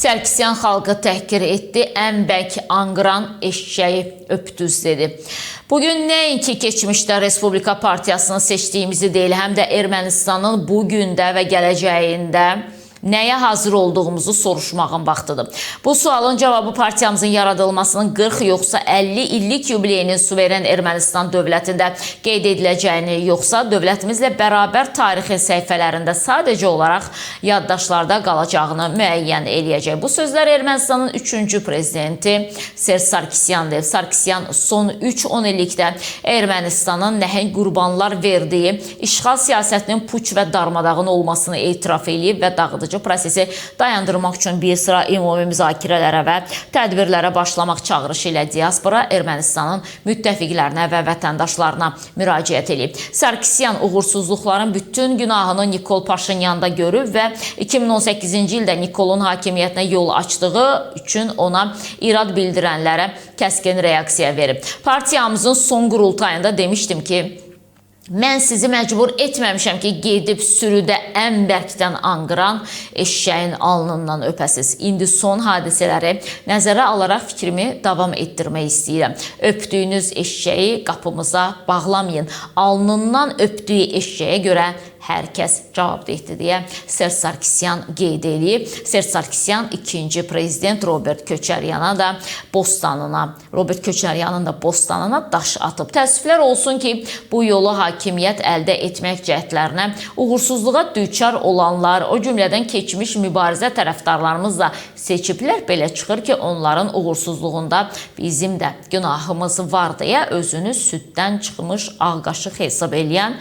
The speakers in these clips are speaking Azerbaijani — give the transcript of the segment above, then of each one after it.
Sarkisyan xalqı təhqir etdi, ən bərk anqıran eşşəyi öpdüz dedi. Bugün nəinki keçmişdə Respublika Partiyasını seçdiyimizi deyil, həm də Ermənistanın bugündə və gələcəyində nəyə hazır olduğumuzu soruşmağın vaxtıdır. Bu sualın cavabı partiyamızın yaradılmasının 40 yoxsa 50 illik yubileyinin suveren Ermənistan dövlətində qeyd ediləcəyini, yoxsa dövlətimizlə bərabər tarixin səhifələrində sadəcə olaraq yaddaşlarda qalacağını müəyyən eləyəcək. Bu sözlər Ermənistanın 3-cü prezidenti Serj Sarkisyandır. Sarkisyan son 3-10 illikdə Ermənistanın nəhəng qurbanlar verdiyi işğal siyasətinin puç və darmadağın olmasını etiraf edib və dağıdıcı prosesi dayandırmaq üçün bir sıra ümumi müzakirələrə və tədbirlərə başlamaq çağırışı ilə diaspora Ermənistanın müttəfiqlərinə və vətəndaşlarına müraciət edib. Sarkisyan uğursuzluqların bütün günahını Nikol Paşinyanda görüb və 2018-ci ildə Nikolun hakimiyyətinə yol açdığı üçün ona irad bildirənlərə kəskin reaksiya verib. Partiyamızın son qurultayında demişdim ki, mən sizi məcbur etməmişəm ki, gedib sürüdə ən bərkdən anqıran eşşəyin alnından öpəsiz. İndi son hadisələri nəzərə alaraq fikrimi davam etdirmək istəyirəm. Öpdüyünüz eşşəyi qapımıza bağlamayın. Alnından öpdüyü eşşəyə görə hər kəs cavabdehdir deyə Serj Sarkisyan qeyd edib. Serj Sarkisyan ikinci prezident Robert Köçəryanın da bostanına daş atıb. Təəssüflər olsun ki, bu yolu hakimiyyət əldə etmək cəhdlərinə uğursuzluğa düçar olanlar, o cümlədən keçmiş mübarizə tərəfdarlarımız da seçiblər. Belə çıxır ki, onların uğursuzluğunda bizim də günahımız var deyə özünü süddən çıxmış ağ qaşıq hesab eləyən,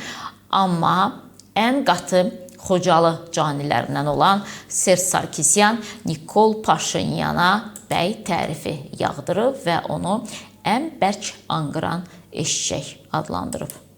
amma ən qatı Xocalı canilərindən olan Serj Sarkisyan Nikol Paşinyana bəy tərifi yağdırıb və onu ən bərk anqıran eşşək adlandırıb.